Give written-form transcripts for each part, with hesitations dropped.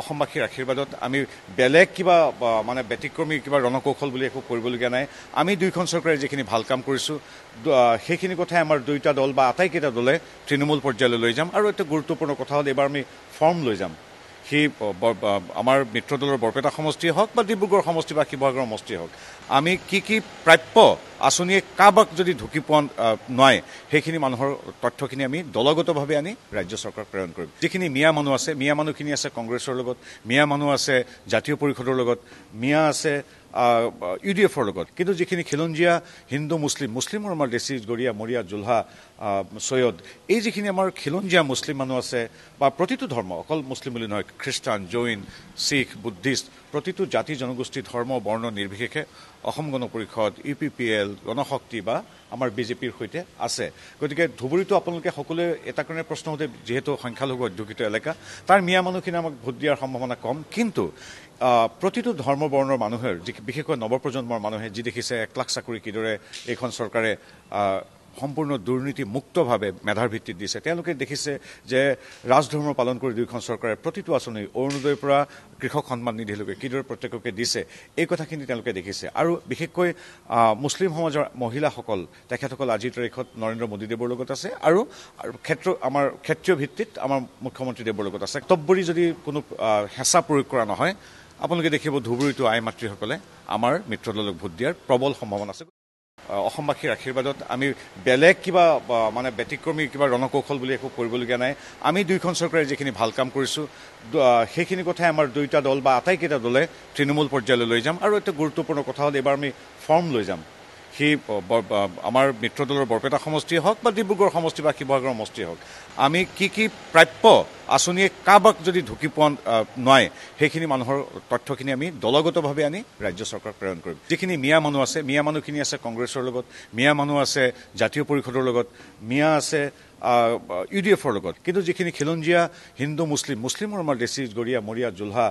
অসমবাসীৰ আশীৰ্বাদত আমি বেলেগ কিবা মানে ব্যতিক্ৰমী কিবা ৰণকৌশল বুলি একো কৰিবলগীয়া নাই। আমি দুইখন চৰকাৰে যিখিনি ভাল কাম কৰিছোঁ সেইখিনি কথাই আমাৰ দুয়োটা দল বা আটাইকেইটা দলে তৃণমূল পৰ্যায়লৈ লৈ যাম। আৰু এটা গুৰুত্বপূৰ্ণ কথা হ'ল এইবাৰ আমি ফৰ্ম লৈ যাম। সেই আমাৰ মিত্ৰ দলৰ বৰপেটা সমষ্টিয়ে হওক বা ডিব্ৰুগড় সমষ্টি বা শিৱসাগৰ সমষ্টিয়ে হওক, আমি কি প্ৰাপ্য আঁচনিয়ে কাৰোবাক যদি ঢুকি পোৱা নোৱাৰে সেইখিনি মানুহৰ তথ্যখিনি আমি দলগতভাৱে আনি ৰাজ্য চৰকাৰক প্ৰেৰণ কৰিম। যিখিনি মিয়া মানুহ আছে, মিয়া মানুহখিনি আছে কংগ্ৰেছৰ লগত, মিয়া মানুহ আছে জাতীয় পৰিষদৰ লগত, মিয়া আছে UDFৰ লগত। কিন্তু যিখিনি খিলঞ্জীয়া হিন্দু মুছলিমৰ আমাৰ দেশী গৰীয়া মৰিয়া জোলহা চৈয়দ, এই যিখিনি আমাৰ খিলঞ্জীয়া মুছলিম মানুহ আছে বা প্ৰতিটো ধৰ্ম, অকল মুছলিম বুলি নহয়, খ্ৰীষ্টান, জৈন, শিখ, বুদ্ধিষ্ট, প্ৰতিটো জাতি জনগোষ্ঠী ধৰ্ম বৰ্ণ নিৰ্বিশেষে অসম গণ পৰিষদ, UPPL, গণশক্তি বা আমাৰ BJPৰ সৈতে আছে। গতিকে ধুবুৰীতো আপোনালোকে সকলোৱে এটা কাৰণে প্ৰশ্ন সোধে, যিহেতু সংখ্যালঘু অধ্যুষিত এলেকা, তাৰ মিয়া মানুহখিনি আমাক ভোট দিয়াৰ সম্ভাৱনা কম। কিন্তু প্ৰতিটো ধৰ্ম বৰ্ণৰ মানুহে, বিশেষকৈ নৱপ্ৰজন্মৰ মানুহে যি দেখিছে 1 লাখ চাকৰি কিদৰে এইখন চৰকাৰে সম্পূৰ্ণ দুৰ্নীতিমুক্তভাৱে মেধাৰ ভিত্তিত দিছে, তেওঁলোকে দেখিছে যে ৰাজধৰ্ম পালন কৰি দুয়োখন চৰকাৰে প্ৰতিটো আঁচনি অৰুণোদয়ৰ পৰা কৃষক সন্মান নিধিলৈকে কিদৰে প্ৰত্যেককে দিছে, এই কথাখিনি তেওঁলোকে দেখিছে। আৰু বিশেষকৈ মুছলিম সমাজৰ মহিলাসকল, তেখেতসকল আজিৰ তাৰিখত নৰেন্দ্ৰ মোদীদেৱৰ লগত আছে আৰু আমাৰ ক্ষেত্ৰীয় ভিত্তিত আমাৰ মুখ্যমন্ত্ৰীদেৱৰ লগত আছে। তব্বৰি যদি কোনো হেঁচা প্ৰয়োগ কৰা নহয়, আপোনালোকে দেখিব ধুবুৰীতো আই মাতৃসকলে আমাৰ মিত্ৰ দলক ভোট দিয়াৰ প্ৰবল সম্ভাৱনা আছে। অসমবাসীৰ আশীৰ্বাদত আমি বেলেগ কিবা মানে ব্যতিক্ৰমী কিবা ৰণকৌশল বুলি একো কৰিবলগীয়া নাই। আমি দুইখন চৰকাৰে যিখিনি ভাল কাম কৰিছোঁ সেইখিনি কথাই আমাৰ দুয়োটা দল বা আটাইকেইটা দলে তৃণমূল পৰ্যায়লৈ লৈ যাম। আৰু এটা গুৰুত্বপূৰ্ণ কথা হ'ল এইবাৰ আমি ফৰ্ম লৈ যাম। সেই আমাৰ মিত্ৰ দলৰ বৰপেটা সমষ্টিয়ে হওক বা ডিব্ৰুগড় সমষ্টি বা শিৱসাগৰ সমষ্টিয়ে হওক, আমি কি প্ৰাপ্য আঁচনিয়ে কাৰোবাক যদি ঢুকি পোৱা নোৱাৰে সেইখিনি মানুহৰ তথ্যখিনি আমি দলগতভাৱে আনি ৰাজ্য চৰকাৰক প্ৰেৰণ কৰিম। যিখিনি মিয়া মানুহ আছে, মিয়া মানুহখিনি আছে কংগ্ৰেছৰ লগত, মিয়া মানুহ আছে জাতীয় পৰিষদৰ লগত, মিয়া আছে UDFৰ লগত। কিন্তু যিখিনি খিলঞ্জীয়া হিন্দু মুছলিমৰ আমাৰ দেশী গৰীয়া মৰিয়া জোলহা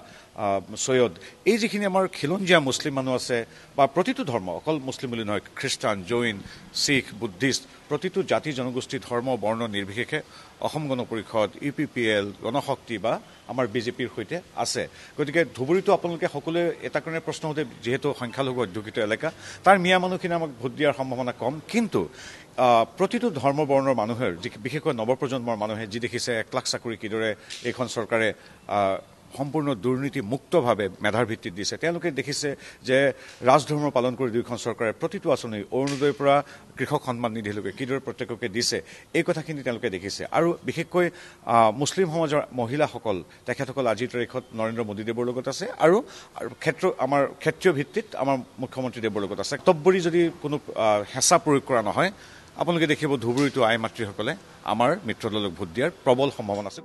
চৈয়দ, এই যিখিনি আমাৰ খিলঞ্জীয়া মুছলিম মানুহ আছে বা প্ৰতিটো ধৰ্ম, অকল মুছলিম বুলি নহয়, খ্ৰীষ্টান, জৈন, শিখ, বুদ্ধিষ্ট, প্ৰতিটো জাতি জনগোষ্ঠী ধৰ্ম বৰ্ণ নিৰ্বিশেষে অসম গণ পৰিষদ, UPPL, গণশক্তি বা আমাৰ BJPৰ সৈতে আছে। গতিকে ধুবুৰীতো আপোনালোকে সকলোৱে এটা কাৰণে প্ৰশ্ন সোধে, যিহেতু সংখ্যালঘু অধ্যুষিত এলেকা, তাৰ মিয়া মানুহখিনি আমাক ভোট দিয়াৰ সম্ভাৱনা কম। কিন্তু প্ৰতিটো ধৰ্ম বৰ্ণৰ মানুহে, বিশেষকৈ নৱপ্ৰজন্মৰ মানুহে যি দেখিছে 1 লাখ চাকৰি কিদৰে এইখন চৰকাৰে সম্পূৰ্ণ দুৰ্নীতিমুক্তভাৱে মেধাৰ ভিত্তিত দিছে, তেওঁলোকে দেখিছে যে ৰাজধৰ্ম পালন কৰি দুয়োখন চৰকাৰে প্ৰতিটো আঁচনি অৰুণোদয়ৰ পৰা কৃষক সন্মান নিধিলৈকে কিদৰে প্ৰত্যেককে দিছে, এই কথাখিনি তেওঁলোকে দেখিছে। আৰু বিশেষকৈ মুছলিম সমাজৰ মহিলাসকল, তেখেতসকল আজিৰ তাৰিখত নৰেন্দ্ৰ মোদীদেৱৰ লগত আছে আৰু আমাৰ ক্ষেত্ৰীয় ভিত্তিত আমাৰ মুখ্যমন্ত্ৰীদেৱৰ লগত আছে। তব্বৰি যদি কোনো হেঁচা প্ৰয়োগ কৰা নহয়, আপোনালোকে দেখিব ধুবুৰীতো আই মাতৃসকলে আমাৰ মিত্ৰ দলক ভোট দিয়াৰ প্ৰবল সম্ভাৱনা আছে।